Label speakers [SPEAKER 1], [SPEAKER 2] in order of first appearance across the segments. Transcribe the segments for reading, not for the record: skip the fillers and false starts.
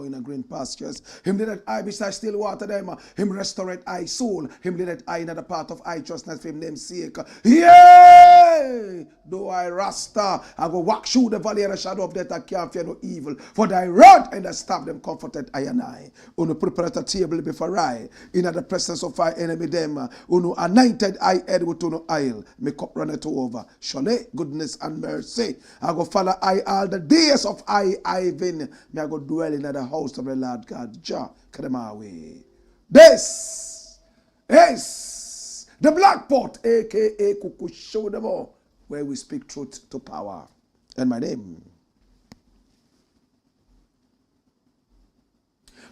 [SPEAKER 1] In a green pastures, him did that I beside still water them, him restaurate I soul, him did that I in the part of I trustness for him name's sake. Yea! Though I Rasta, I go walk through the valley and the shadow of death, I can't fear no evil. For thy rod and thy staff them comforted I and I. Uno prepared a table before I, in the presence of our enemy them. Uno anointed I head with uno oil, my cup runneth over. Surely goodness and mercy, I go follow I all the days of I Ivan. May I go dwell in the house of the Lord God. Jah, away. This is the Black Pot, aka Kuku Show them all, where we speak truth to power. And my name,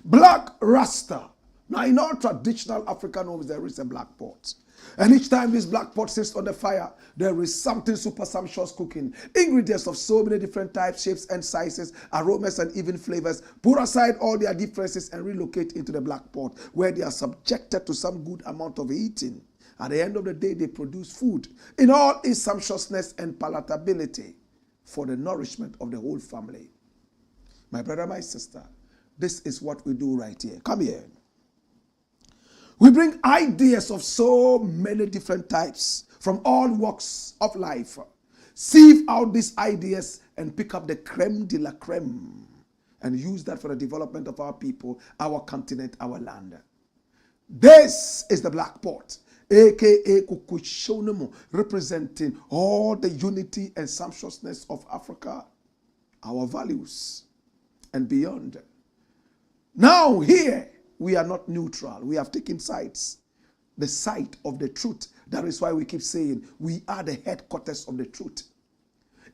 [SPEAKER 1] Black Rasta. Now in all traditional African homes there is a black pot. And each time this black pot sits on the fire, there is something super sumptuous cooking. Ingredients of so many different types, shapes and sizes, aromas and even flavors. Put aside all their differences and relocate into the black pot, where they are subjected to some good amount of eating. At the end of the day, they produce food in all its sumptuousness and palatability for the nourishment of the whole family. My brother, my sister, this is what we do right here. Come here. We bring ideas of so many different types from all walks of life. Sieve out these ideas and pick up the creme de la creme and use that for the development of our people, our continent, our land. This is the Black Pot, aka Kukushonemo, representing all the unity and sumptuousness of Africa, our values, and beyond. Now here, we are not neutral. We have taken sides. The side of the truth. That is why we keep saying we are the headquarters of the truth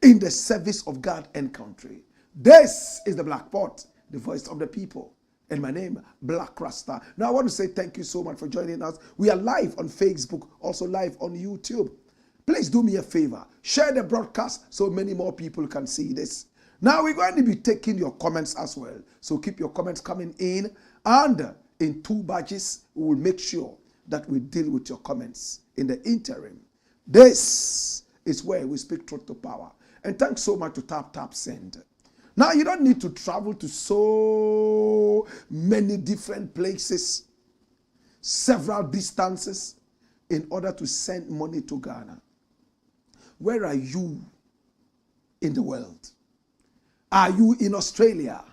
[SPEAKER 1] in the service of God and country. This is the Black Pot, the voice of the people. And my name, Black Rasta. Now I want to say thank you so much for joining us. We are live on Facebook, also live on YouTube. Please do me a favor. Share the broadcast so many more people can see this. Now we're going to be taking your comments as well. So keep your comments coming in. And in 2 batches, we will make sure that we deal with your comments in the interim. This is where we speak truth to power. And thanks so much to Tap Send. Now, you don't need to travel to so many different places, several distances, in order to send money to Ghana. Where are you in the world? Are you in Australia?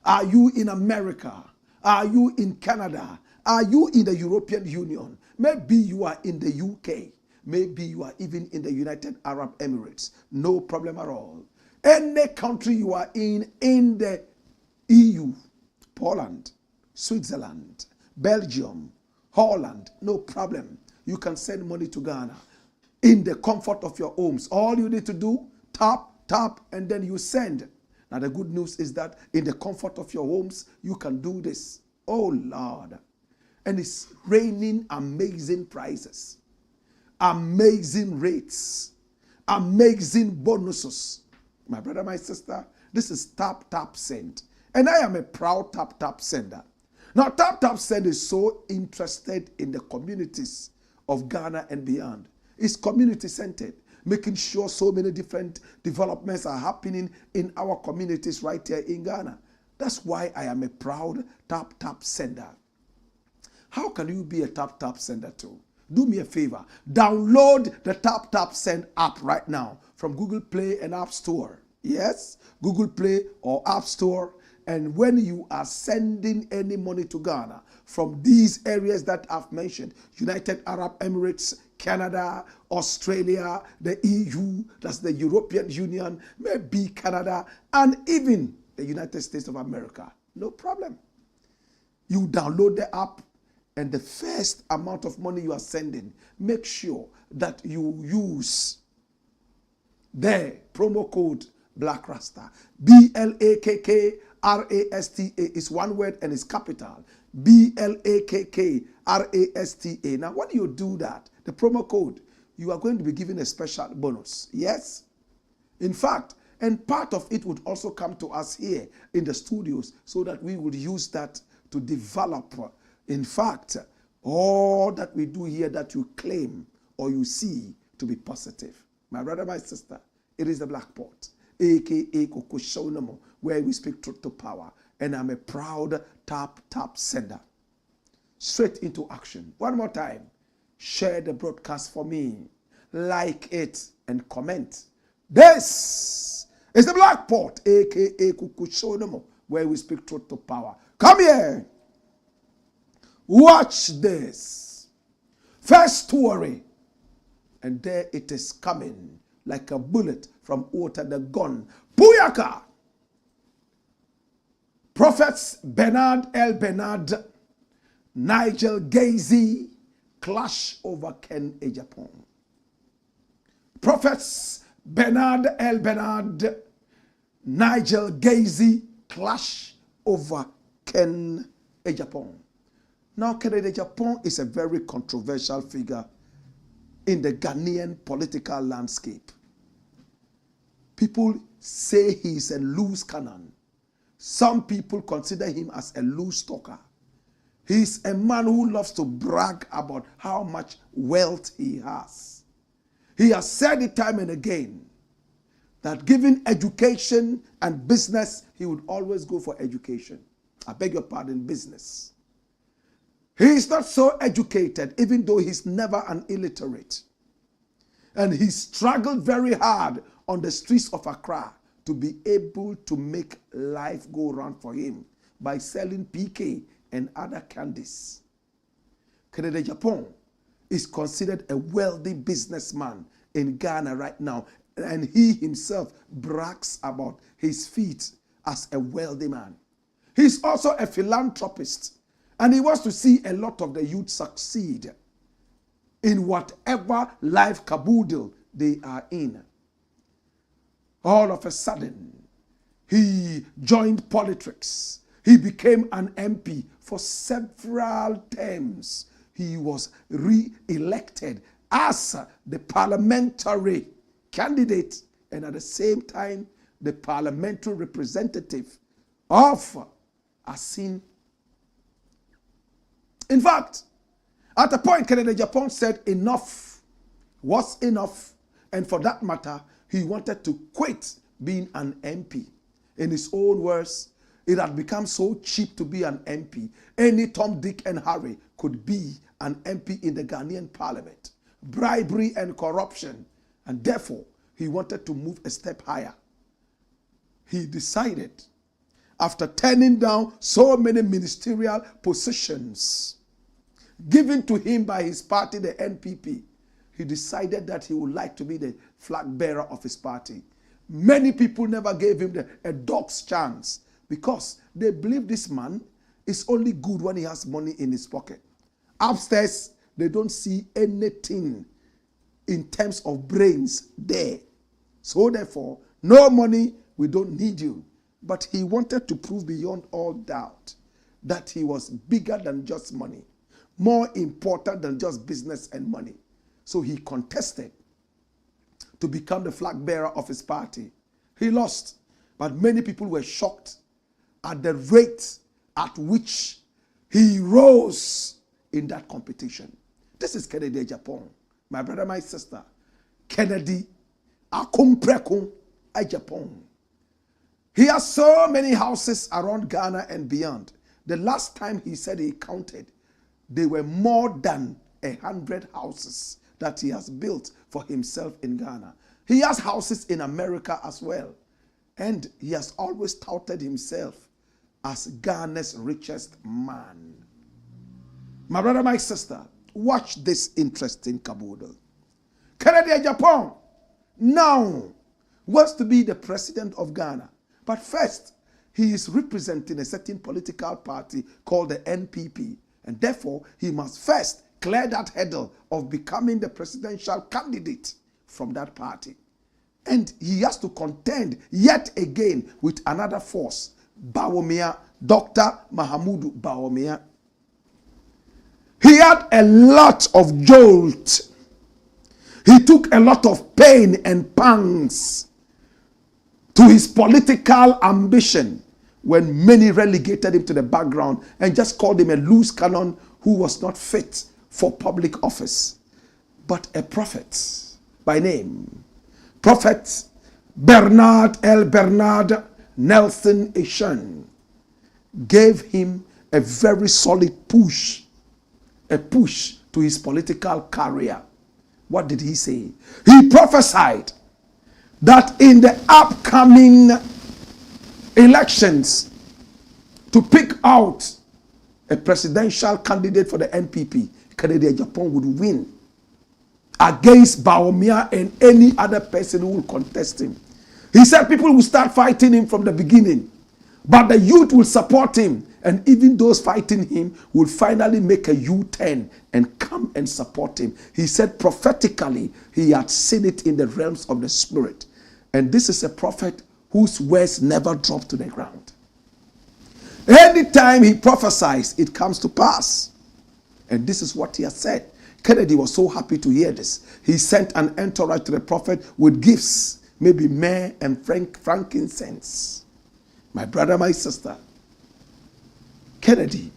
[SPEAKER 1] Are you in America? Are you in Canada? Are you in the European Union? Maybe you are in the UK. Maybe you are even in the United Arab Emirates. No problem at all. Any country you are in the EU, Poland, Switzerland, Belgium, Holland, no problem. You can send money to Ghana in the comfort of your homes. All you need to do, tap, and then you send. Now the good news is that in the comfort of your homes, you can do this. Oh Lord. And it's raining amazing prices, amazing rates, amazing bonuses. My brother, my sister, this is Tap Send. And I am a proud Tap sender. Now Tap Send is so interested in the communities of Ghana and beyond. It's community centered, making sure so many different developments are happening in our communities right here in Ghana. That's why I am a proud Tap sender. How can you be a Tap sender too? Do me a favor. Download the Tap Send app right now from Google Play and App Store. Yes, Google Play or App Store, And when you are sending any money to Ghana from these areas that I've mentioned, United Arab Emirates, Canada, Australia, the EU, that's the European Union, maybe Canada, and even the United States of America, no problem. You download the app, and the first amount of money you are sending, make sure that you use the promo code Blakk Rasta. BLAKKRASTA is one word and it's capital. BLAKKRASTA. Now, when you do that, the promo code, you are going to be given a special bonus. Yes? In fact, and part of it would also come to us here in the studios so that we would use that to develop. In fact, all that we do here that you claim or you see to be positive. My brother, my sister, it is the Blakk Pot, a.k.a. Kokoshonamo, where we speak truth to power. And I'm a proud tap sender. Straight into action. One more time. Share the broadcast for me. Like it and comment. This is the Blakk Pot, a.k.a. Kokoshonamo, where we speak truth to power. Come here. Watch this. First story. And there it is coming like a bullet from out of the gun. Booyaka! Prophets ELBERNARD, Nigel GAISIE clash over Agyapong. Prophets ELBERNARD, Nigel GAISIE clash over Agyapong. Now, Agyapong is a very controversial figure in the Ghanaian political landscape. People say he's a loose cannon. Some people consider him as a loose talker. He's a man who loves to brag about how much wealth he has. He has said it time and again that given education and business, he would always go for education. I beg your pardon, business. He is not so educated, even though he's never an illiterate. And he struggled very hard on the streets of Accra to be able to make life go round for him by selling PK and other candies. Agyapong is considered a wealthy businessman in Ghana right now, and he himself brags about his feat as a wealthy man. He's also a philanthropist, and he wants to see a lot of the youth succeed in whatever life caboodle they are in. All of a sudden, he joined politics. He became an MP for several terms. He was re-elected as the parliamentary candidate and at the same time the parliamentary representative of Asin. In fact, at a point, Agyapong said enough was enough, and for that matter, he wanted to quit being an MP. In his own words, it had become so cheap to be an MP. Any Tom, Dick, and Harry could be an MP in the Ghanaian parliament. Bribery and corruption, and therefore, he wanted to move a step higher. He decided, after turning down so many ministerial positions given to him by his party, the NPP, he decided that he would like to be the flag bearer of his party. Many people never gave him a dog's chance because they believe this man is only good when he has money in his pocket. Upstairs, they don't see anything in terms of brains there. So therefore, no money, we don't need you. But he wanted to prove beyond all doubt that he was bigger than just money, more important than just business and money. So he contested to become the flag bearer of his party. He lost, but many people were shocked at the rate at which he rose in that competition. This is Kennedy Agyapong, my brother, my sister. Kennedy Akumprekum Agyapong. He has so many houses around Ghana and beyond. The last time he said he counted, there were more than 100 houses that he has built for himself in Ghana. He has houses in America as well. And he has always touted himself as Ghana's richest man. My brother, my sister, watch this interesting caboodle. Kennedy Agyapong now wants to be the president of Ghana. But first, he is representing a certain political party called the NPP. And therefore, he must first clear that hurdle of becoming the presidential candidate from that party. And he has to contend yet again with another force, Bawumia, Dr. Mahamudu Bawumia. He had a lot of jolt. He took a lot of pain and pangs to his political ambition when many relegated him to the background and just called him a loose cannon who was not fit for public office. But a prophet by name, Prophet ELBERNARD Nelson Eshun, gave him a very solid push, a push to his political career. What did he say? He prophesied that in the upcoming elections to pick out a presidential candidate for the NPP, Kennedy Agyapong would win against Bawumia and any other person who will contest him. He said people will start fighting him from the beginning, but the youth will support him, and even those fighting him will finally make a U-turn and come and support him. He said prophetically he had seen it in the realms of the spirit. And this is a prophet whose words never drop to the ground. Anytime he prophesies, it comes to pass. And this is what he has said. Kennedy was so happy to hear this. He sent an entourage to the prophet with gifts, maybe myrrh and frankincense. My brother, my sister, Kennedy,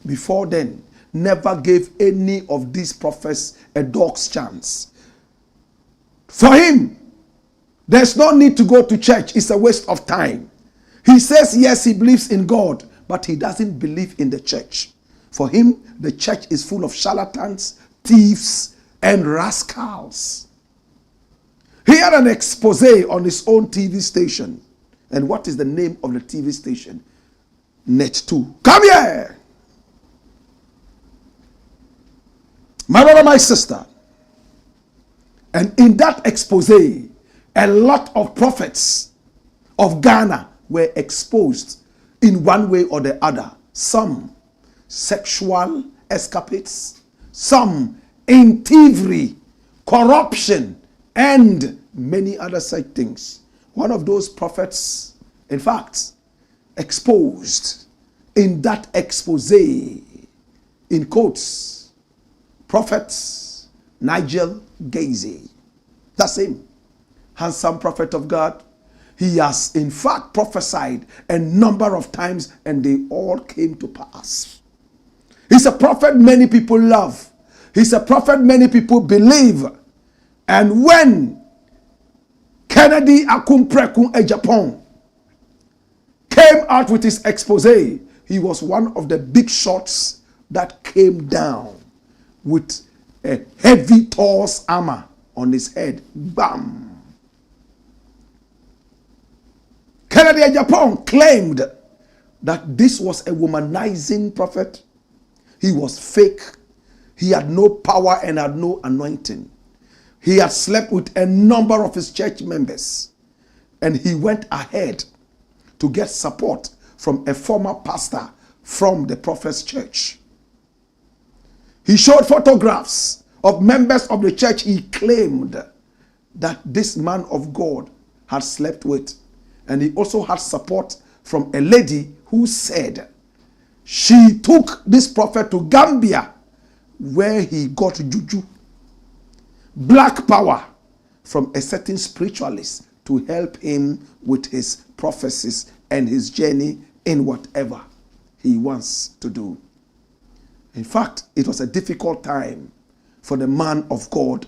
[SPEAKER 1] before then, never gave any of these prophets a dog's chance. For him, there's no need to go to church. It's a waste of time. He says, yes, he believes in God, but he doesn't believe in the church. For him, the church is full of charlatans, thieves, and rascals. He had an expose on his own TV station. And what is the name of the TV station? Net 2. Come here! My brother, my sister. And in that expose, a lot of prophets of Ghana were exposed in one way or the other. Some sexual escapades, some in thievery, corruption, and many other such things. One of those prophets, in fact, exposed in that expose, in quotes, Prophet Nigel GAISIE. That's him. Handsome prophet of God. He has in fact prophesied a number of times and they all came to pass. He's a prophet many people love. He's a prophet many people believe. And when Kennedy Agyapong came out with his expose, he was one of the big shots that came down with a heavy Thor's armor on his head. Bam! Kennedy Agyapong claimed that this was a womanizing prophet. He was fake. He had no power and had no anointing. He had slept with a number of his church members. And he went ahead to get support from a former pastor from the prophet's church. He showed photographs of members of the church he claimed that this man of God had slept with. And he also had support from a lady who said she took this prophet to Gambia where he got juju, black power from a certain spiritualist to help him with his prophecies and his journey in whatever he wants to do. In fact, it was a difficult time for the man of God,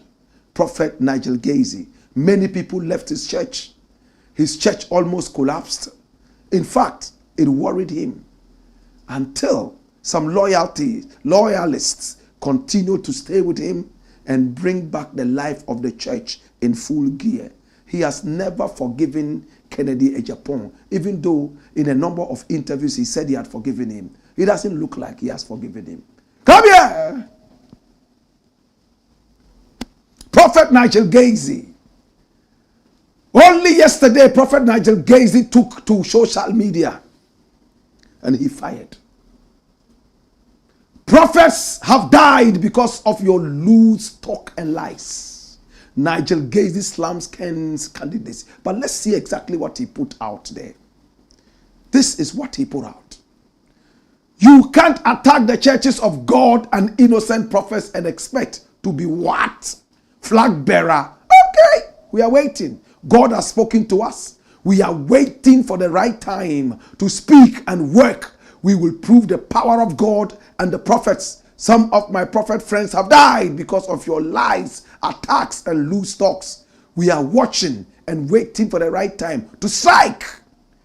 [SPEAKER 1] Prophet Nigel GAISIE. Many people left his church. His church almost collapsed. In fact, it worried him until some loyalists continued to stay with him and bring back the life of the church in full gear. he has never forgiven Kennedy Agyapong, even though in a number of interviews he said he had forgiven him. It doesn't look like he has forgiven him. Come here! Prophet Nigel GAISIE. Only yesterday, Prophet Nigel GAISIE took to social media and he fired. Prophets have died because of your loose talk and lies. Nigel GAISIE slams Ken's candidacy. But let's see exactly what he put out there. This is what he put out. You can't attack the churches of God and innocent prophets and expect to be what? Flag bearer. Okay, we are waiting. God has spoken to us. We are waiting for the right time to speak and work. We will prove the power of God and the prophets. Some of my prophet friends have died because of your lies, attacks, and loose talks. We are watching and waiting for the right time to strike.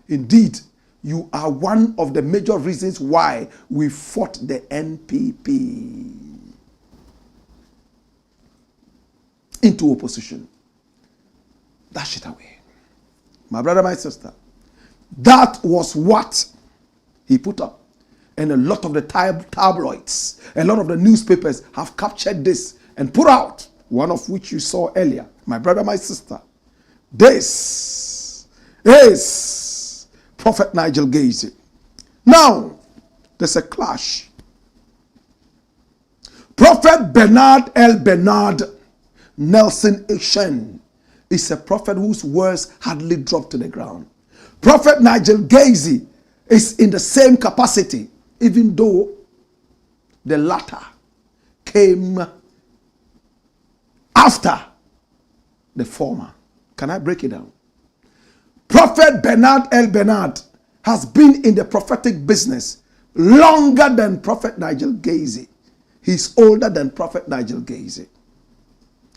[SPEAKER 1] Indeed, you are one of the major reasons why we fought the NPP into opposition. Dash it away. My brother, my sister, that was what he put up. And a lot of the tabloids, a lot of the newspapers have captured this and put out, one of which you saw earlier. My brother, my sister, this is Prophet Nigel GAISIE. Now, there's a clash. Prophet Bernard ELBERNARD Nelson Ishen is a prophet whose words hardly dropped to the ground. Prophet Nigel GAISIE is in the same capacity, even though the latter came after the former. Can I break it down? Prophet Bernard ELBERNARD has been in the prophetic business longer than Prophet Nigel GAISIE. He's older than Prophet Nigel GAISIE.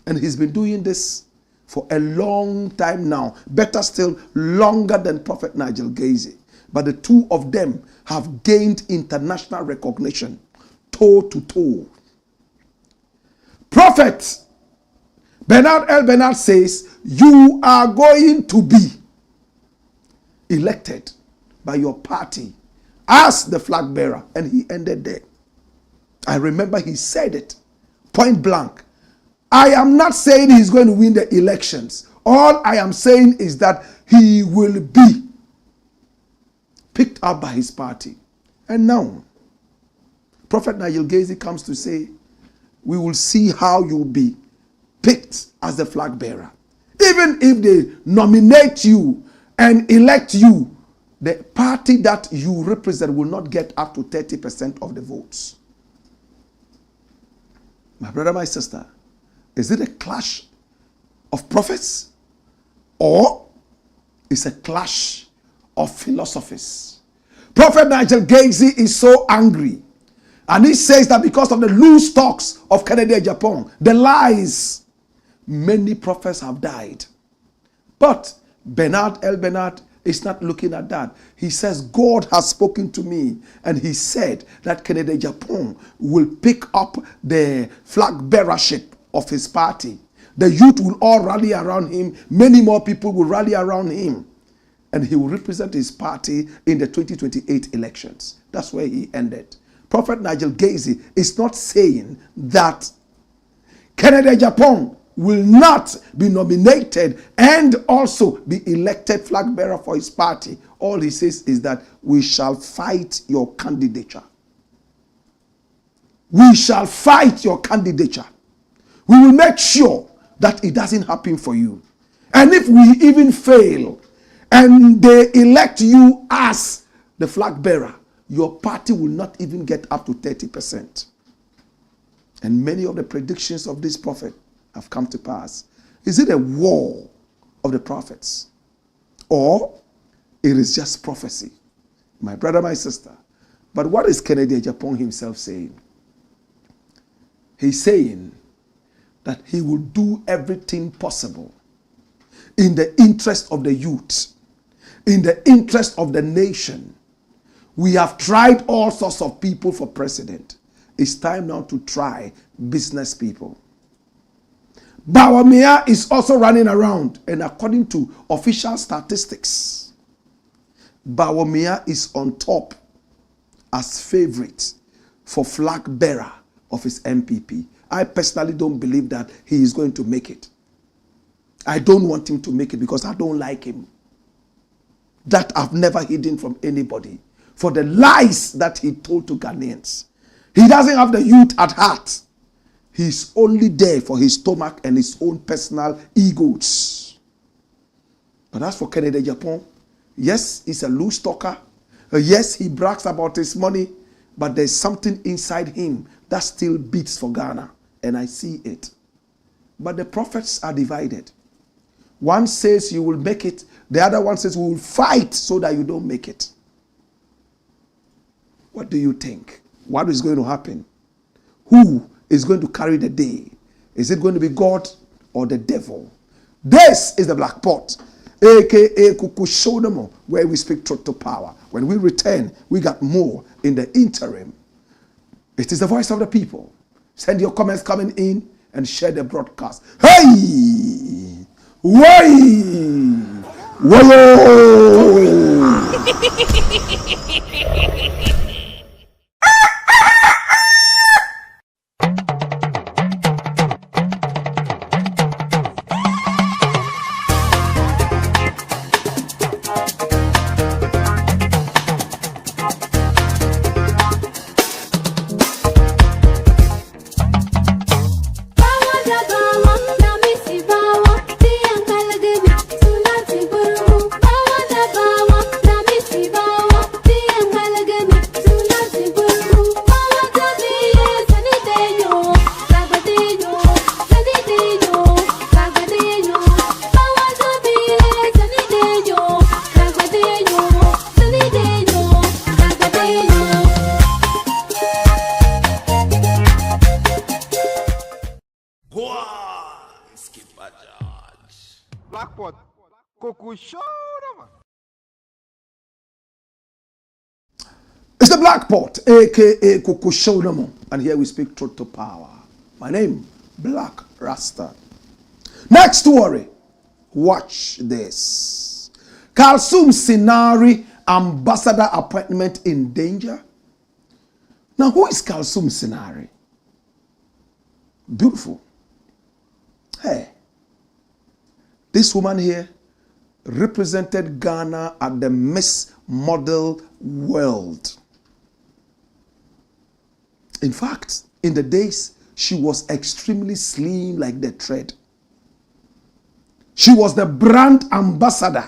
[SPEAKER 1] And he's been doing this for a long time now. Better still, longer than Prophet Nigel GAISIE. But the two of them have gained international recognition, toe to toe. Prophet Bernard ELBERNARD says, you are going to be elected by your party as the flag bearer. And he ended there. I remember he said it point blank. I am not saying he's going to win the elections. All I am saying is that he will be picked up by his party. And now, Prophet Nigel GAISIE comes to say, we will see how you'll be picked as the flag bearer. Even if they nominate you and elect you, the party that you represent will not get up to 30% of the votes. My brother, my sister, is it a clash of prophets? Or is a clash of philosophies? Prophet Nigel GAISIE is so angry. And he says that because of the loose talks of Kennedy Agyapong, the lies, many prophets have died. But Bernard ELBERNARD is not looking at that. He says, God has spoken to me, and he said that Kennedy Agyapong will pick up the flag bearership of his party. The youth will all rally around him. Many more people will rally around him. And he will represent his party in the 2028 elections. That's where he ended. Prophet Nigel GAISIE is not saying that Kennedy Agyapong will not be nominated and also be elected flag bearer for his party. All he says is that we shall fight your candidature. We shall fight your candidature. We will make sure that it doesn't happen for you. And if we even fail and they elect you as the flag bearer, your party will not even get up to 30%. And many of the predictions of this prophet have come to pass. Is it a war of the prophets? Or it is just prophecy? My brother, my sister. But what is Kennedy Agyapong himself saying? He's saying that he will do everything possible in the interest of the youth, in the interest of the nation. We have tried all sorts of people for president. It's time now to try business people. Bawumia is also running around, and according to official statistics, Bawumia is on top as favorite for flag bearer of his MPP. I personally don't believe that he is going to make it. I don't want him to make it because I don't like him. That I've never hidden from anybody. For the lies that he told to Ghanaians. He doesn't have the youth at heart. He's only there for his stomach and his own personal egos. But as for Kennedy Agyapong, yes, he's a loose talker. Yes, he brags about his money. But there's something inside him that still beats for Ghana. And I see it. But the prophets are divided. One says you will make it. The other one says we will fight so that you don't make it. What do you think? What is going to happen? Who is going to carry the day? Is it going to be God or the devil? This is the Black Pot, aka Kukushodomo, where we speak truth to power. When we return, we got more in the interim. It is the voice of the people. Send your comments coming in and share the broadcast. Hey! Way! It's the Black Pot, aka Kukushodomo, and here we speak truth to power. My name, Blakk RASTA. Next story. Watch this. Kalsoume Sinare ambassador appointment in danger. Now, who is Kalsoume Sinare? Beautiful. Hey, this woman here represented Ghana at the Miss Model World. In fact, in the days, she was extremely slim like the thread. She was the brand ambassador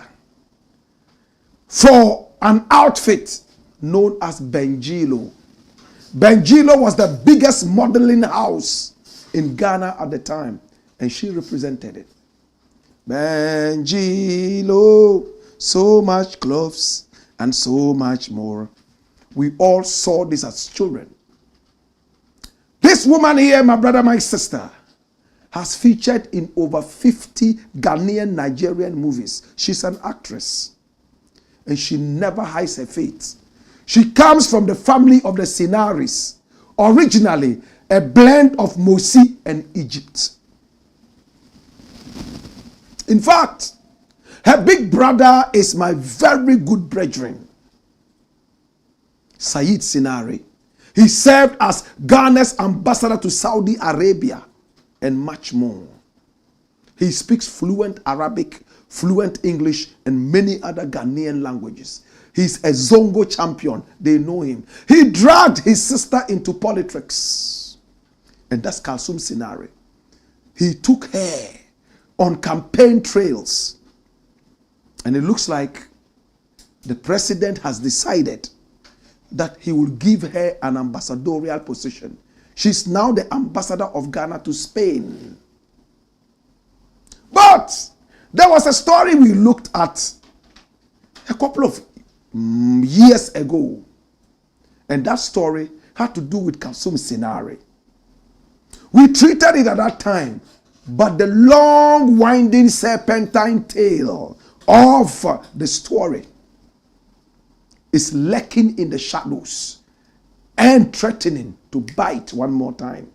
[SPEAKER 1] for an outfit known as Bengilo. Bengilo was the biggest modeling house in Ghana at the time, and she represented it. Bengilo, so much clothes and so much more. We all saw this as children. This woman here, my brother, my sister, has featured in over 50 Ghanaian Nigerian movies. She's an actress. And she never hides her faith. She comes from the family of the Sinare'S, originally a blend of Mosi and Egypt. In fact, her big brother is my very good brethren, Said Sinare. He served as Ghana's ambassador to Saudi Arabia and much more. He speaks fluent Arabic, fluent English, and many other Ghanaian languages. He's a Zongo champion. They know him. He dragged his sister into politics. And that's Kalsoume Sinare. He took her on campaign trails. And it looks like the president has decided that he will give her an ambassadorial position. She's now the ambassador of Ghana to Spain. But there was a story we looked at a couple of years ago. And that story had to do with Kalsoume Sinare. We treated it at that time, but the long winding serpentine tale of the story is lurking in the shadows and threatening to bite one more time.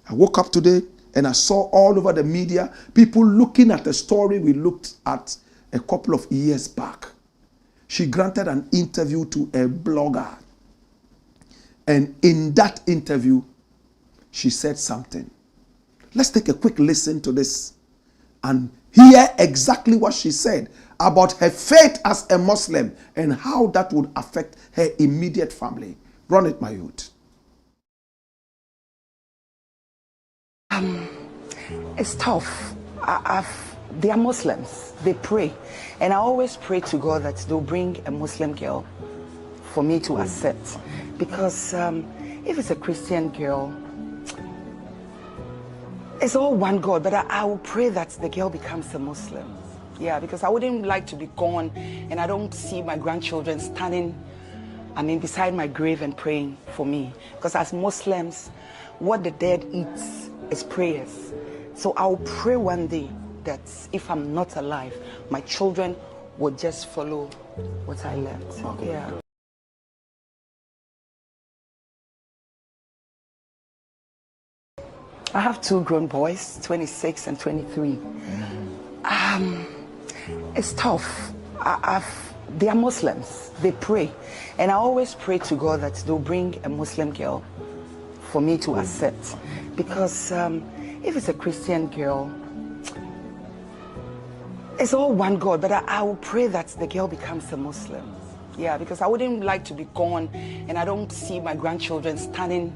[SPEAKER 1] I woke up today And I saw all over the media, people looking at the story we looked at a couple of years back. She granted an interview to a blogger. And in that interview, she said something. Let's take a quick listen to this and hear exactly what she said about her faith as a Muslim and how that would affect her immediate family. Run it, my youth.
[SPEAKER 2] It's tough. They are Muslims. They pray. And I always pray to God that they'll bring a Muslim girl for me to accept. Because if it's a Christian girl, it's all one God. But I will pray that the girl becomes a Muslim. Yeah, because I wouldn't like to be gone and I don't see my grandchildren standing, beside my grave and praying for me. Because as Muslims, what the dead eats is prayers. So I'll pray one day that if I'm not alive, my children will just follow what I left. Okay. Yeah. I have two grown boys, 26 and 23. It's tough. They are Muslims. They pray. And I always pray to God that they'll bring a Muslim girl for me to accept. Because if it's a Christian girl, it's all one God. But I will pray that the girl becomes a Muslim. Yeah, because I wouldn't like to be gone and I don't see my grandchildren standing,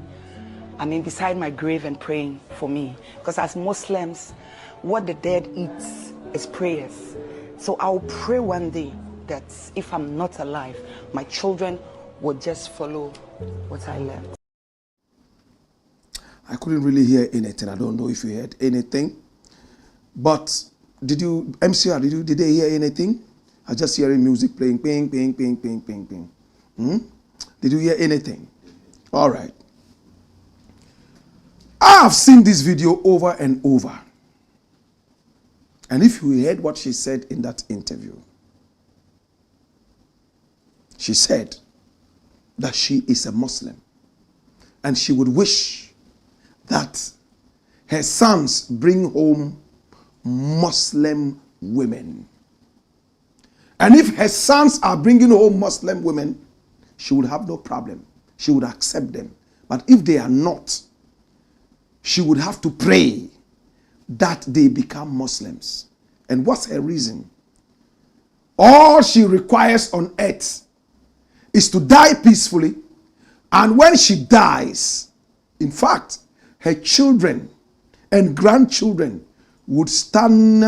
[SPEAKER 2] beside my grave and praying for me. Because as Muslims, what the dead eats is prayers. So I'll pray one day that if I'm not alive, my children will just follow what I left.
[SPEAKER 1] I couldn't really hear anything. I don't know if you heard anything. But did you, MCR, did they hear anything? I just hearing music playing, ping, ping, ping, ping, ping, ping. Did you hear anything? All right. I have seen this video over and over. And if you heard what she said in that interview, she said that she is a Muslim and she would wish that her sons bring home Muslim women. And if her sons are bringing home Muslim women, she would have no problem. She would accept them. But if they are not, she would have to pray that they become Muslims. And what's her reason? All she requires on earth is to die peacefully. And when she dies, in fact, her children and grandchildren would stand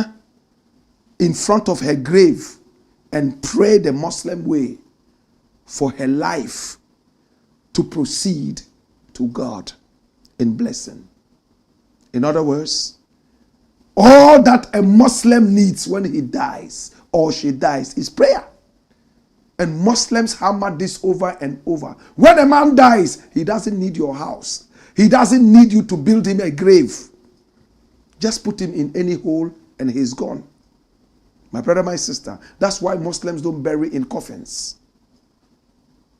[SPEAKER 1] in front of her grave and pray the Muslim way for her life to proceed to God in blessing. In other words, all that a Muslim needs when he dies or she dies is prayer. And Muslims hammer this over and over. When a man dies, he doesn't need your house. He doesn't need you to build him a grave. Just put him in any hole and he's gone. My brother, my sister, that's why Muslims don't bury in coffins.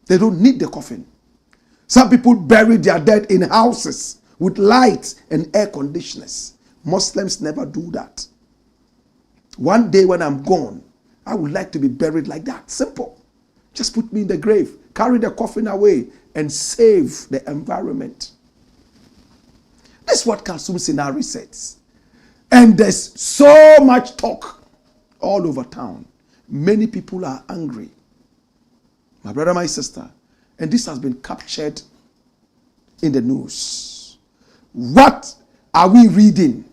[SPEAKER 1] They don't need the coffin. Some people bury their dead in houses with lights and air conditioners. Muslims never do that. One day when I'm gone, I would like to be buried like that. Simple. Just put me in the grave, carry the coffin away, and save the environment. That's what Kalsoume Sinare says. And there's so much talk all over town. Many people are angry. My brother, my sister. And this has been captured in the news. What are we reading?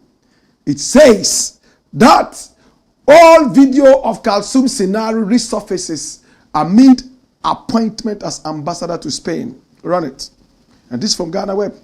[SPEAKER 1] It says that all video of Kalsoume Sinare resurfaces amid appointment as ambassador to Spain. Run it. And this from Ghana Web.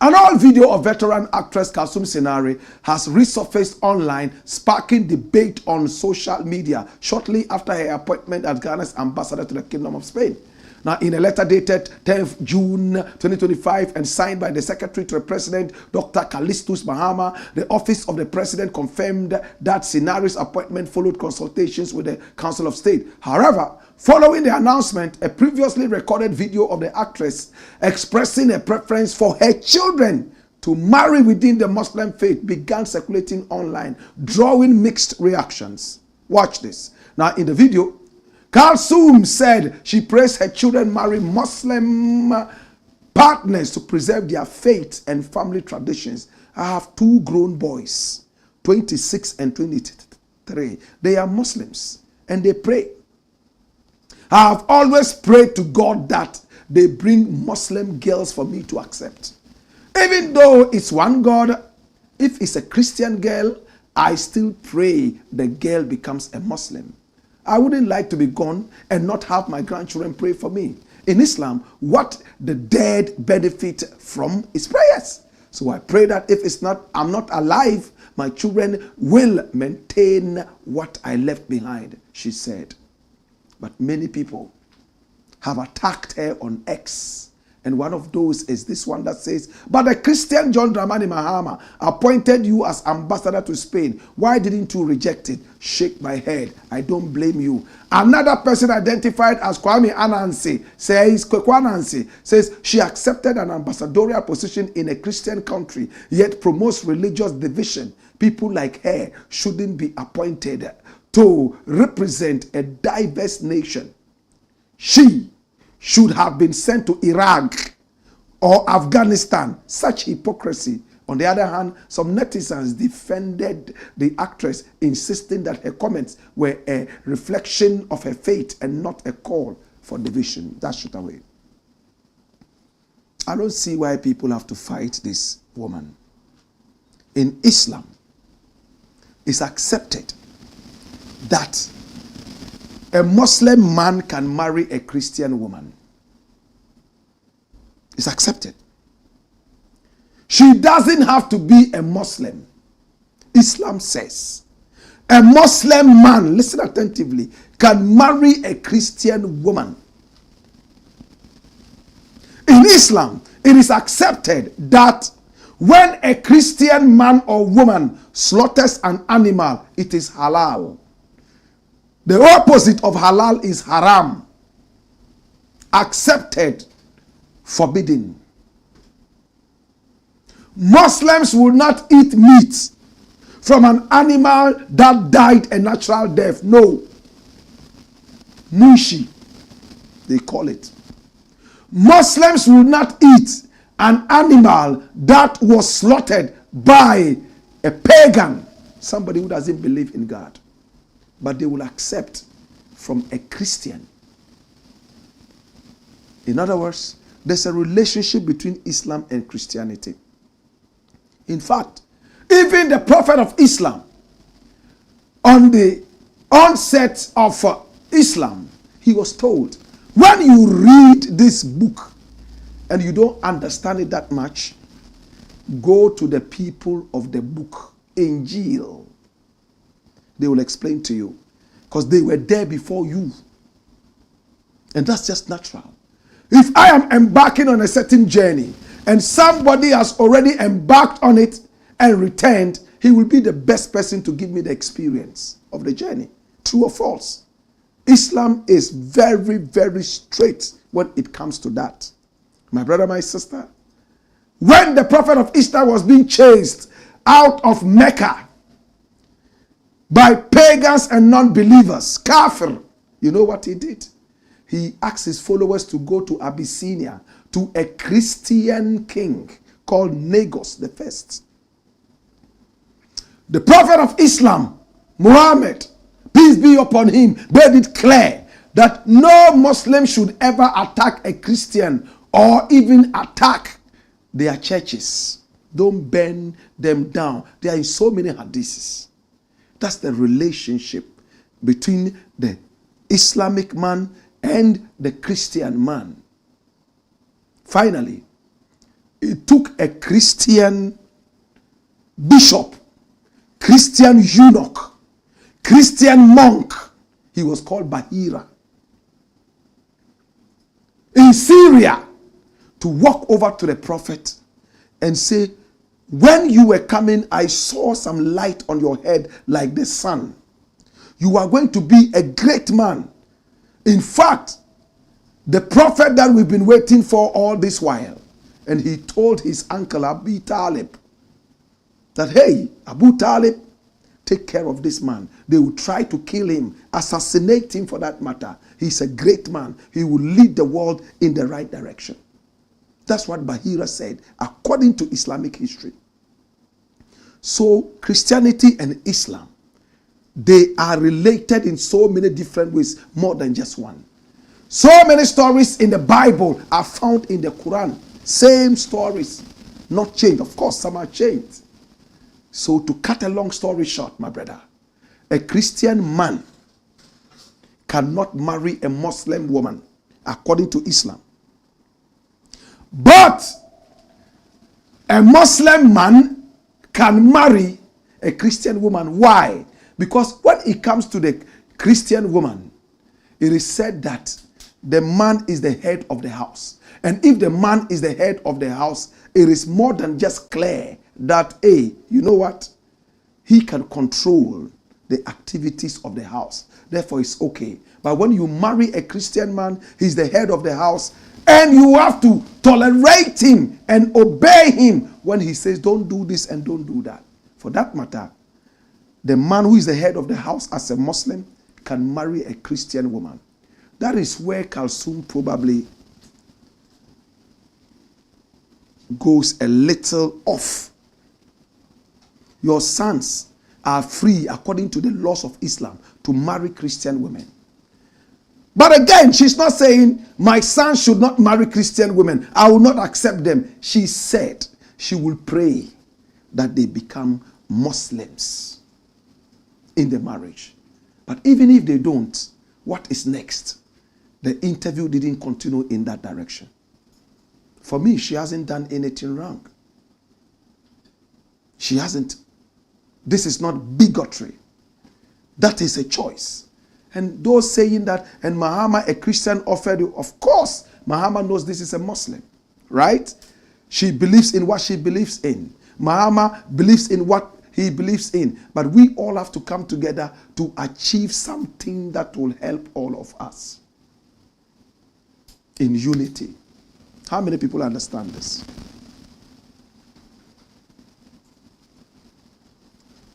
[SPEAKER 1] An old video of veteran actress Kalsoume Sinare has resurfaced online, sparking debate on social media shortly after her appointment as Ghana's ambassador to the Kingdom of Spain. Now, in a letter dated 10th June 2025 and signed by the Secretary to the President, Dr. Callistus Mahama, the Office of the President confirmed that Sinare's appointment followed consultations with the Council of State. However, following the announcement, a previously recorded video of the actress expressing a preference for her children to marry within the Muslim faith began circulating online, drawing mixed reactions. Watch this. Now, in the video, Kalsoume said she prays her children marry Muslim partners to preserve their faith and family traditions. I have 2 grown boys, 26 and 23. They are Muslims and they pray. I have always prayed to God that they bring Muslim girls for me to accept. Even though it's one God, if it's a Christian girl, I still pray the girl becomes a Muslim. I wouldn't like to be gone and not have my grandchildren pray for me. In Islam, what the dead benefit from is prayers. So I pray that if I'm not alive, my children will maintain what I left behind, she said. But many people have attacked her on X. And one of those is this one that says, but the Christian John Dramani Mahama appointed you as ambassador to Spain. Why didn't you reject it? Shake my head. I don't blame you. Another person identified as Kwame Anansi says she accepted an ambassadorial position in a Christian country, yet promotes religious division. People like her shouldn't be appointed to represent a diverse nation. She should have been sent to Iraq or Afghanistan. Such hypocrisy. On the other hand, some netizens defended the actress, insisting that her comments were a reflection of her faith and not a call for division. That's shut away. I don't see why people have to fight this woman. In Islam, it's accepted that a Muslim man can marry a Christian woman. It's accepted. She doesn't have to be a Muslim. Islam says a Muslim man, listen attentively, can marry a Christian woman. In Islam, it is accepted that when a Christian man or woman slaughters an animal, it is halal. The opposite of halal is haram. Accepted, forbidden. Muslims will not eat meat from an animal that died a natural death. No. Mushi, they call it. Muslims will not eat an animal that was slaughtered by a pagan, somebody who doesn't believe in God. But they will accept from a Christian. In other words, there's a relationship between Islam and Christianity. In fact, even the Prophet of Islam, on the onset of Islam, he was told, when you read this book and you don't understand it that much, go to the people of the book, NIGEL. They will explain to you, because they were there before you. And that's just natural. If I am embarking on a certain journey and somebody has already embarked on it and returned, he will be the best person to give me the experience of the journey. True or false? Islam is very, very straight when it comes to that. My brother, my sister, when the Prophet of Islam was being chased out of Mecca by pagans and non-believers, kafir, you know what he did? He asked his followers to go to Abyssinia to a Christian king called Negus the First. The Prophet of Islam, Muhammad, peace be upon him, made it clear that no Muslim should ever attack a Christian or even attack their churches. Don't burn them down. There are in so many hadiths. That's the relationship between the Islamic man and the Christian man. Finally, it took a Christian bishop, Christian eunuch, Christian monk. He was called Bahira, in Syria, to walk over to the prophet and say, when you were coming, I saw some light on your head like the sun. You are going to be a great man. In fact, the prophet that we've been waiting for all this while. and he told his uncle Abu Talib that, hey, Abu Talib, take care of this man. They will try to kill him, assassinate him for that matter. He's a great man. He will lead the world in the right direction. That's what Bahira said, according to Islamic history. So Christianity and Islam, they are related in so many different ways, more than just one. So many stories in the Bible are found in the Quran. Same stories, not changed. Of course, some are changed. So to cut a long story short, my brother, a Christian man cannot marry a Muslim woman, according to Islam. But a Muslim man can marry a Christian woman. Why? Because when it comes to the Christian woman, it is said that the man is the head of the house. And if the man is the head of the house, it is more than just clear that, hey, you know what? He can control the activities of the house. Therefore, it's okay. But when you marry a Christian man, he's the head of the house, and you have to tolerate him and obey him when he says, don't do this and don't do that. For that matter, the man who is the head of the house as a Muslim can marry a Christian woman. That is where Kalsoume probably goes a little off. Your sons are free, according to the laws of Islam, to marry Christian women. But again, she's not saying, my son should not marry Christian women. I will not accept them. She said she will pray that they become Muslims in the marriage. But even if they don't, what is next? The interview didn't continue in that direction. For me, she hasn't done anything wrong. She hasn't. This is not bigotry. That is a choice. And those saying that, and Muhammad, a Christian, offered you, of course, Muhammad knows this is a Muslim, right? She believes in what she believes in. Muhammad believes in what he believes in. But we all have to come together to achieve something that will help all of us in unity. How many people understand this?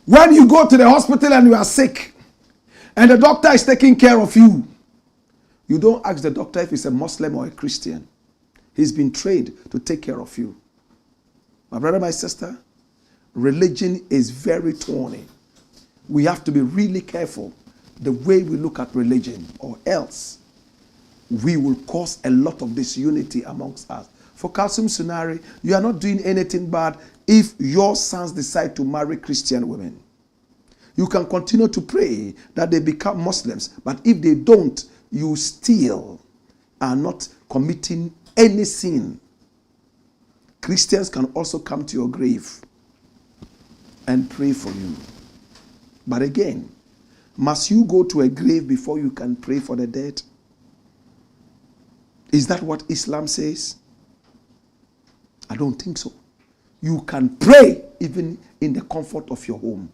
[SPEAKER 1] When you go to the hospital and you are sick, and the doctor is taking care of you, you don't ask the doctor if he's a Muslim or a Christian. He's been trained to take care of you. My brother, my sister, religion is very thorny. We have to be really careful the way we look at religion, or else we will cause a lot of disunity amongst us. For Kalsoume Sinare, you are not doing anything bad if your sons decide to marry Christian women. You can continue to pray that they become Muslims, but if they don't, you still are not committing any sin. Christians can also come to your grave and pray for you. But again, must you go to a grave before you can pray for the dead? Is that what Islam says? I don't think so. You can pray even in the comfort of your home.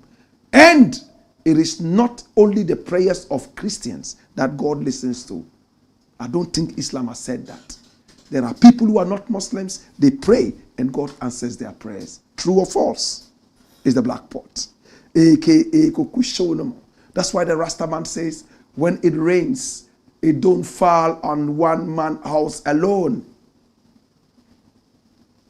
[SPEAKER 1] And it is not only the prayers of Christians that God listens to. I don't think Islam has said that. There are people who are not Muslims, they pray and God answers their prayers. True or false? Is the black pot. That's why the Rasta man says, when it rains, it don't fall on one man's house alone.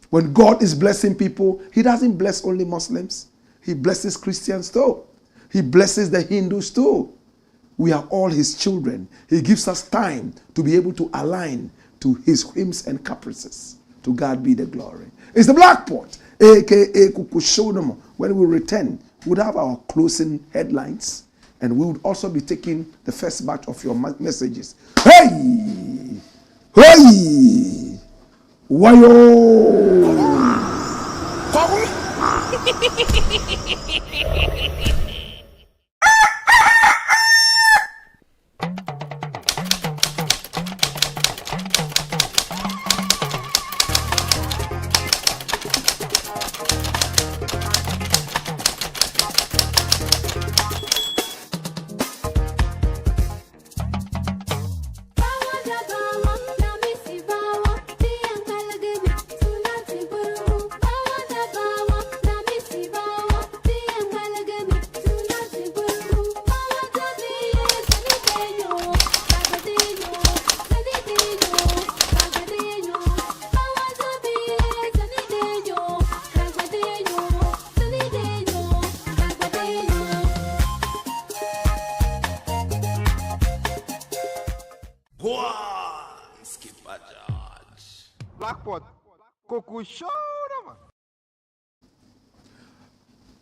[SPEAKER 1] When God is blessing people, he doesn't bless only Muslims. He blesses Christians too. He blesses the Hindus too. We are all his children. He gives us time to be able to align to his whims and caprices. To God be the glory. It's the Black Pot, aka Kukushonomo. When we return, we'll have our closing headlines, and we would also be taking the first batch of your messages. Hey! Hey! Wayo!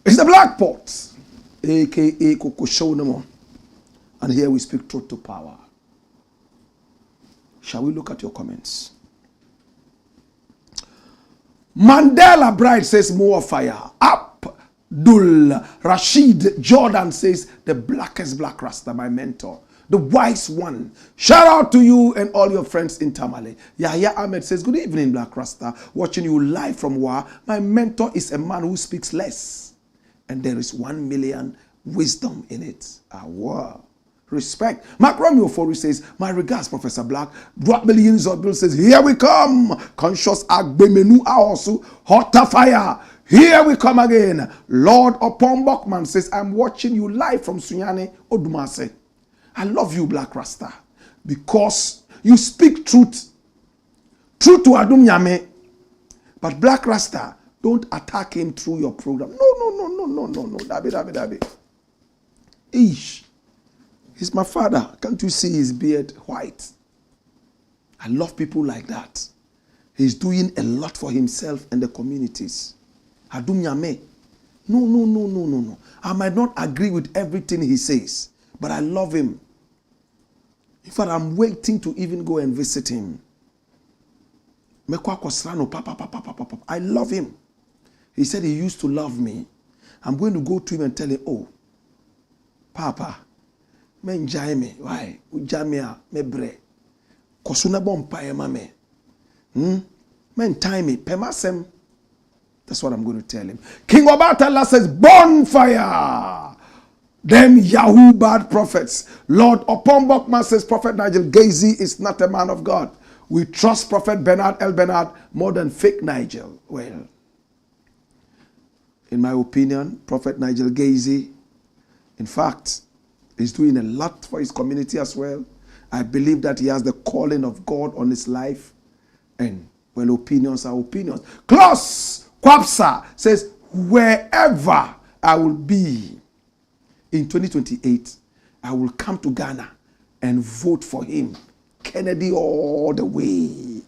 [SPEAKER 1] It's the Black Pot, aka Coco Show. And here we speak truth to power. Shall we look at your comments? Mandela Bride says more fire. Abdul Rashid Jordan says the blackest black Rasta, my mentor, the wise one. Shout out to you and all your friends in Tamale. Yahya Ahmed says good evening, Black Rasta. Watching you live from Wa. My mentor is a man who speaks less, and there is 1 million wisdom in it. Wow. Respect. Mark Romeo Fori says, my regards, Professor Blakk. Drop millions of bills says, here we come. Conscious Agbemenu Aosu. Hotter fire. Here we come again. Lord Upon Bokman says, I'm watching you live from Sunyani Odumase. I love you, Black Rasta, because you speak truth. Truth to Adum Yame. But Black Rasta, don't attack him through your program. No. Dabi. Ish. He's my father. Can't you see his beard white? I love people like that. He's doing a lot for himself and the communities. Adum Yame. No. I might not agree with everything he says, but I love him. In fact, I'm waiting to even go and visit him. I love him. He said he used to love me. I'm going to go to him and tell him, oh, Papa, men jaime, why? Ujamia me bre. Kosuna bompa mame. Men time pemasem. That's what I'm going to tell him. King Obatala says, bonfire. Them Yahoo bad prophets. Lord Upon Bokman says, Prophet Nigel GAISIE is not a man of God. We trust Prophet Bernard ELBERNARD more than fake Nigel. Well, in my opinion, Prophet Nigel GAISIE, in fact, is doing a lot for his community as well. I believe that he has the calling of God on his life. And, well, opinions are opinions. Klaus Kwapsa says, wherever I will be in 2028, I will come to Ghana and vote for him. Kennedy all the way.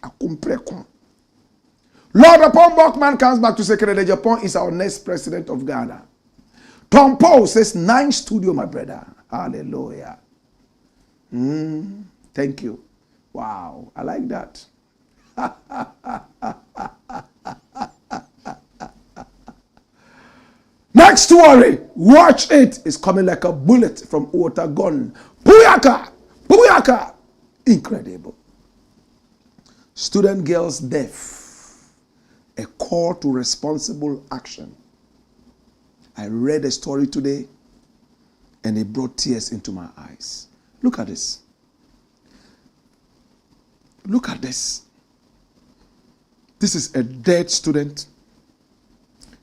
[SPEAKER 1] Lord Upon Bokman comes back to say Agyapong is our next president of Ghana. Tom Paul says, nice studio, my brother. Hallelujah. Thank you. Wow, I like that. Next story, watch it. It's coming like a bullet from water gun. Puyaka. Incredible. Student girl's death. A call to responsible action. I read a story today and it brought tears into my eyes. Look at this. Look at this. This is a dead student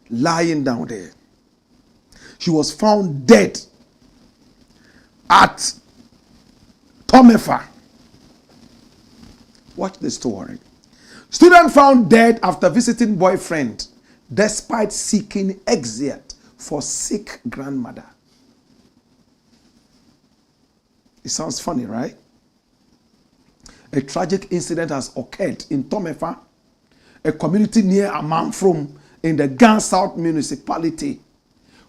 [SPEAKER 1] lying down there. She was found dead at Tomefa. Watch the story. Student found dead after visiting boyfriend despite seeking exit for sick grandmother. It sounds funny, right? A tragic incident has occurred in Tomefa, a community near Amanfrom in the Gan South municipality,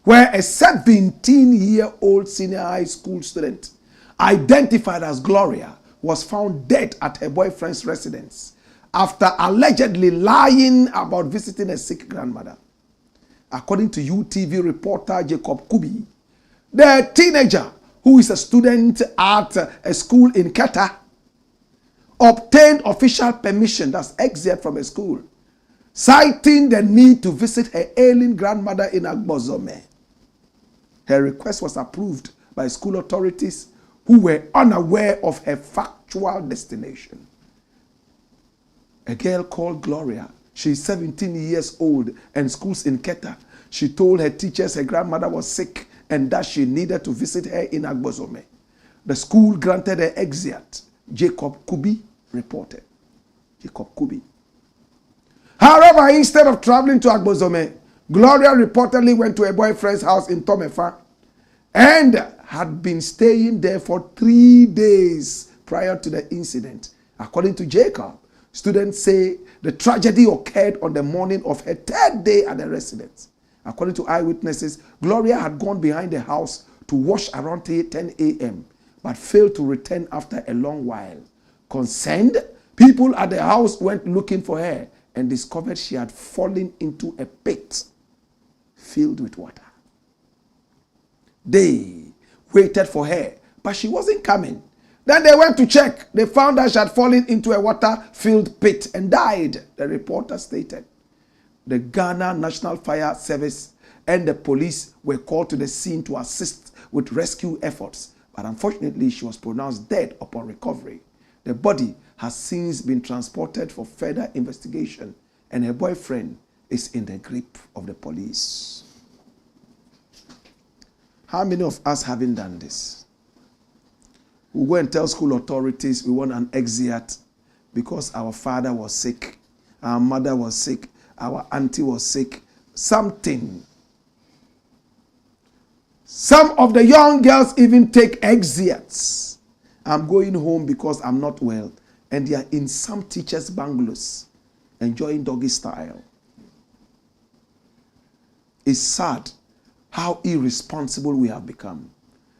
[SPEAKER 1] where a 17-year-old senior high school student identified as Gloria was found dead at her boyfriend's residence after allegedly lying about visiting a sick grandmother. According to UTV reporter Jacob Kubi, the teenager, who is a student at a school in Keta, obtained official permission, that's exit from a school, citing the need to visit her ailing grandmother in Agbozome. Her request was approved by school authorities who were unaware of her factual destination. A girl called Gloria, she's 17 years old and schools in Keta. She told her teachers her grandmother was sick and that she needed to visit her in Agbozome. The school granted her exit, Jacob Kubi reported. Jacob Kubi. However, instead of traveling to Agbozome, Gloria reportedly went to her boyfriend's house in Tomefa and had been staying there for 3 days prior to the incident. According to Jacob, Students say the tragedy occurred on the morning of her third day at the residence. According to eyewitnesses, Gloria had gone behind the house to wash around 10 a.m. but failed to return after a long while. Concerned, people at the house went looking for her and discovered she had fallen into a pit filled with water. They waited for her, but she wasn't coming. Then they went to check. They found that she had fallen into a water-filled pit and died, the reporter stated. The Ghana National Fire Service and the police were called to the scene to assist with rescue efforts, but unfortunately she was pronounced dead upon recovery. The body has since been transported for further investigation, and her boyfriend is in the grip of the police. How many of us haven't done this? We go and tell school authorities we want an exit because our father was sick, our mother was sick, our auntie was sick, something. Some of the young girls even take exits. I'm going home because I'm not well. And they are in some teachers' bungalows, enjoying doggy style. It's sad how irresponsible we have become.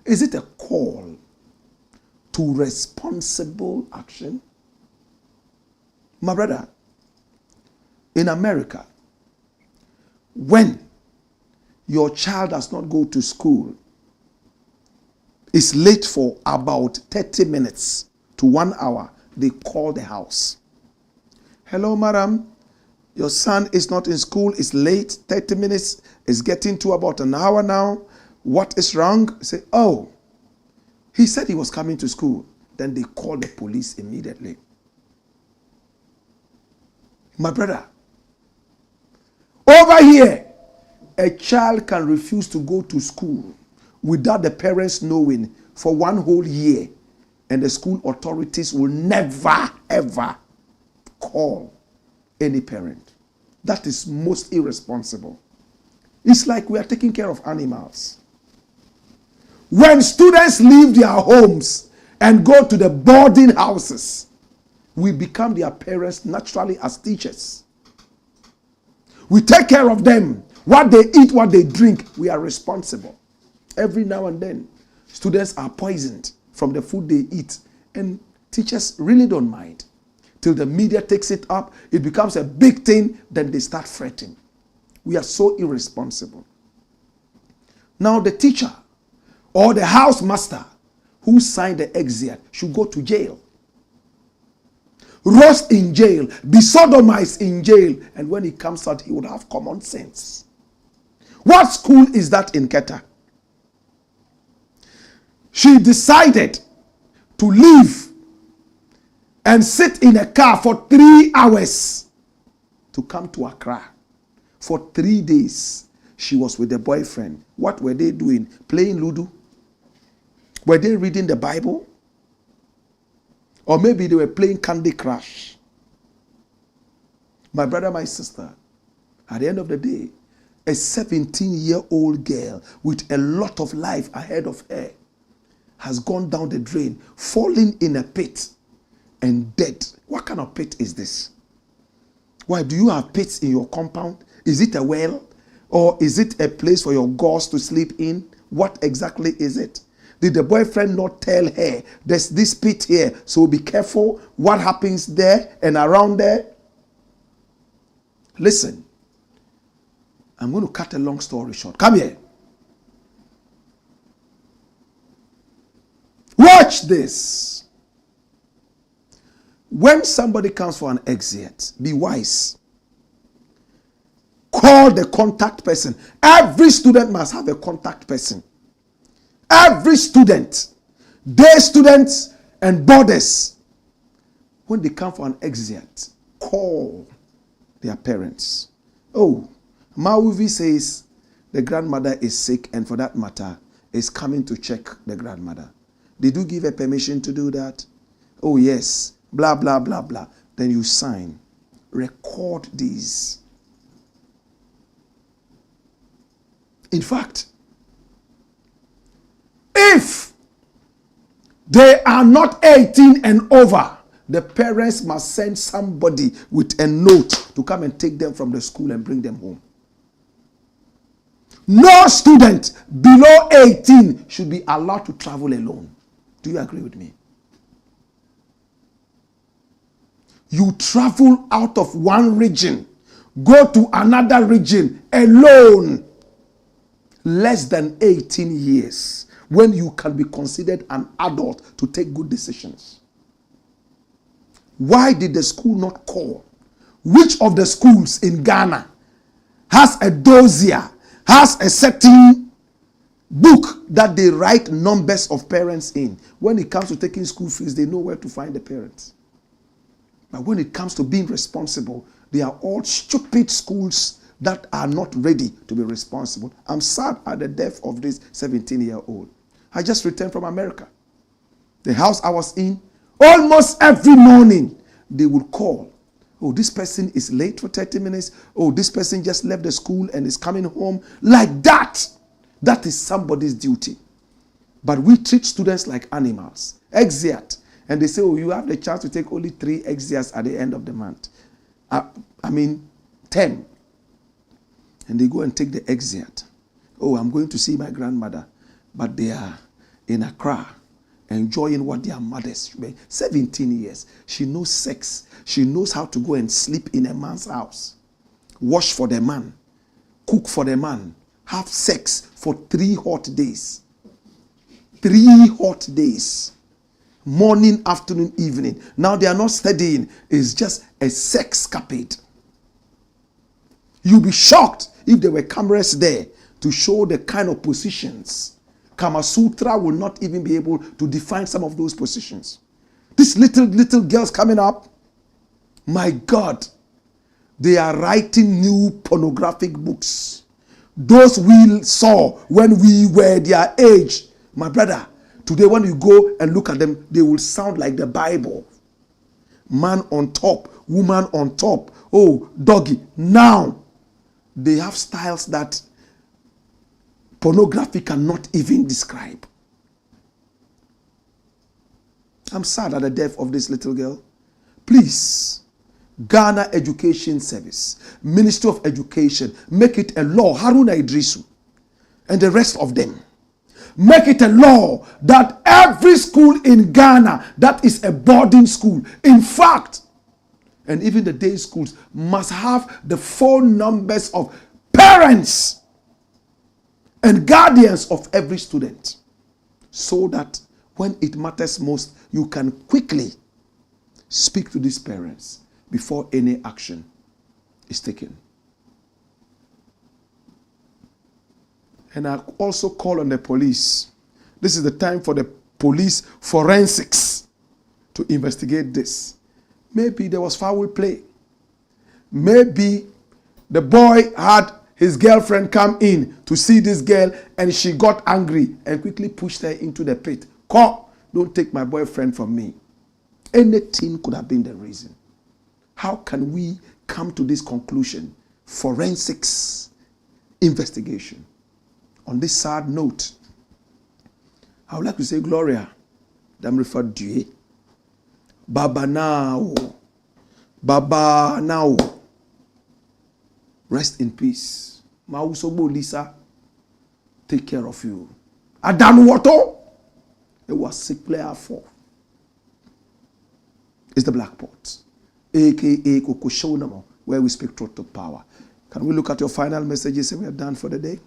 [SPEAKER 1] Is it a call to responsible action? My brother, in America, when your child does not go to school, is late for about 30 minutes to 1 hour, they call the house. Hello, madam. Your son is not in school. It's late, 30 minutes. It's getting to about an hour now. What is wrong? Say, oh, he said he was coming to school. Then they call the police immediately. My brother, over here, a child can refuse to go to school without the parents knowing for 1 whole year, and the school authorities will never, ever call any parent. That is most irresponsible. It's like we are taking care of animals. When students leave their homes and go to the boarding houses, we become their parents naturally as teachers. We take care of them. What they eat, what they drink, we are responsible. Every now and then, students are poisoned from the food they eat, and teachers really don't mind. Till the media takes it up, it becomes a big thing, then they start fretting. We are so irresponsible. Now the teacher or the housemaster who signed the exit should go to jail. Roast in jail, be sodomized in jail, and when he comes out, he would have common sense. What school is that in Keta? She decided to leave and sit in a car for 3 hours to come to Accra. For 3 days, she was with the boyfriend. What were they doing? Playing Ludo? Were they reading the Bible? Or maybe they were playing Candy Crush. My brother, my sister, at the end of the day, a 17-year-old girl with a lot of life ahead of her has gone down the drain, falling in a pit and dead. What kind of pit is this? Why, do you have pits in your compound? Is it a well? Or is it a place for your ghosts to sleep in? What exactly is it? Did the boyfriend not tell her, there's this pit here, so be careful what happens there and around there? Listen, I'm going to cut a long story short. Come here. Watch this. When somebody comes for an exit, be wise. Call the contact person. Every student must have a contact person. Every student, day students and boarders, when they come for an exit, call their parents. Oh, Mauvi says the grandmother is sick, and for that matter, is coming to check the grandmother. Did you give her permission to do that? Oh yes, blah, blah, blah, blah. Then you sign. Record these. In fact, if they are not 18 and over, the parents must send somebody with a note to come and take them from the school and bring them home. No student below 18 should be allowed to travel alone. Do you agree with me? You travel out of one region, go to another region alone, less than 18 years, when you can be considered an adult to take good decisions. Why did the school not call? Which of the schools in Ghana has a dossier, has a certain book that they write numbers of parents in? When it comes to taking school fees, they know where to find the parents. But when it comes to being responsible, they are all stupid schools that are not ready to be responsible. I'm sad at the death of this 17-year-old. I just returned from America. The house I was in, almost every morning, they would call. Oh, this person is late for 30 minutes. Oh, this person just left the school and is coming home. Like that. That is somebody's duty. But we treat students like animals. Exit. And they say, oh, you have the chance to take only 3 exits at the end of the month. 10. And they go and take the exit. Oh, I'm going to see my grandmother. But they are in Accra, enjoying what their mothers do. 17 years. She knows sex. She knows how to go and sleep in a man's house. Wash for the man. Cook for the man. Have sex for 3 hot days. 3 hot days. Morning, afternoon, evening. Now they are not studying. It's just a sex escapade. You'll be shocked if there were cameras there to show the kind of positions. Kama Sutra will not even be able to define some of those positions. These little girls coming up, my God, they are writing new pornographic books. Those we saw when we were their age, my brother. Today when you go and look at them, they will sound like the Bible. Man on top, woman on top. Oh, doggy. Now, they have styles that pornography cannot even describe. I'm sad at the death of this little girl. Please, Ghana Education Service, Ministry of Education, make it a law. Haruna Idrisu and the rest of them. Make it a law that every school in Ghana that is a boarding school, in fact, and even the day schools, must have the phone numbers of parents and guardians of every student, so that when it matters most, you can quickly speak to these parents before any action is taken. And I also call on the police. This is the time for the police forensics to investigate this. Maybe there was foul play. Maybe the boy had his girlfriend come in to see this girl and she got angry and quickly pushed her into the pit. Call, don't take my boyfriend from me. Anything could have been the reason. How can we come to this conclusion? Forensics investigation. On this sad note, I would like to say, Gloria, Damrifa Due, Baba now, rest in peace. Mausobo Lisa, take care of you. Adam Wato, it was sick player 4. It's the Blakk Pot, aka Koko Shonamo, where we speak truth to power. Can we look at your final messages and we are done for the day?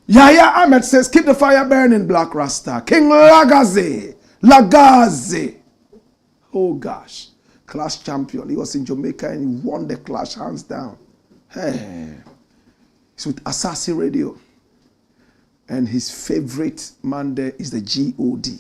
[SPEAKER 1] Yahya Ahmed says, keep the fire burning, Black Rasta. King Lagaze. Oh gosh. Clash champion. He was in Jamaica and he won the clash hands down. Hey. He's with Assassin Radio. And his favorite man there is the G.O.D.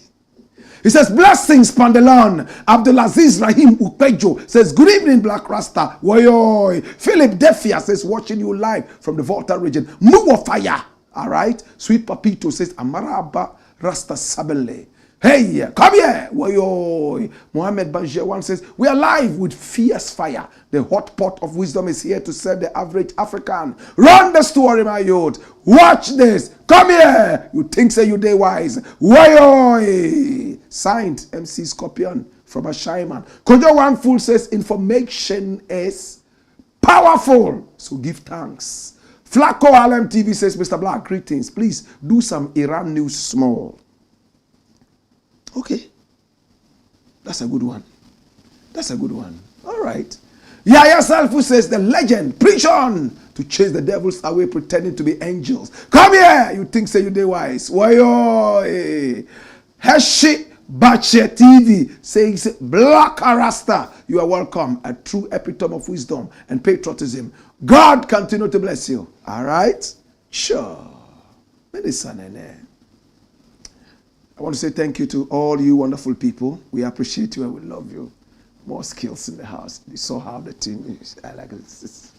[SPEAKER 1] He says, blessings, Pandelon. Abdulaziz Rahim Upejo says, good evening, Black Rasta. Woyoy. Philip Defia says, watching you live from the Volta region. Muwa fire. All right. Sweet Papito says, Amaraba Rasta Sabele. Hey, come here. Woyoy. Mohammed Banjewan says, we are live with fierce fire. The hot pot of wisdom is here to serve the average African. Run the story, my youth. Watch this. Come here. You think say you day wise. Woyoy. Signed, MC Scorpion. from a shy man. Kojo One Fool says information is powerful, so give thanks. Flacco Alem TV says, Mr. Blakk, greetings. Please do some Iran news small. Okay. That's a good one. That's a good one. All right. Yaya Salfu says, the legend, preach on to chase the devils away pretending to be angels. Come here, you think say you dey wise. Wayo, Heshi Bache TV says, Blakk RASTA, you are welcome. A true epitome of wisdom and patriotism. God continue to bless you. All right? Sure. I want to say thank you to all you wonderful people. We appreciate you and we love you. More skills in the house. You saw how the team is. I like this.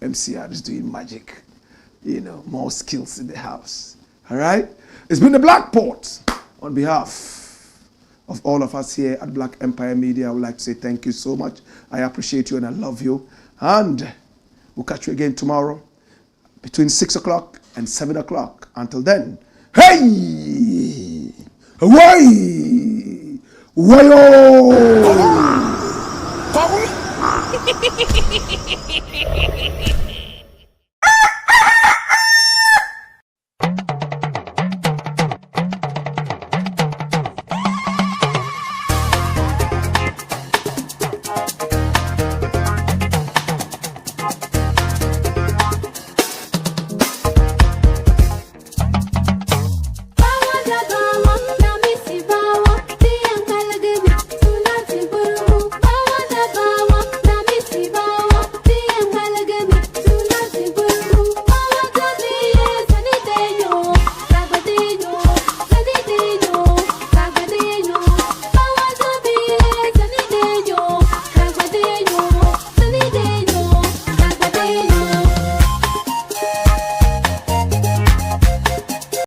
[SPEAKER 1] MCR is doing magic. You know, more skills in the house. All right? It's been the Blakk Port. On behalf of all of us here at Black Empire Media, I would like to say thank you so much. I appreciate you and I love you. And we'll catch you again tomorrow between 6 o'clock and 7 o'clock. Until then, hey! Away! Wayo!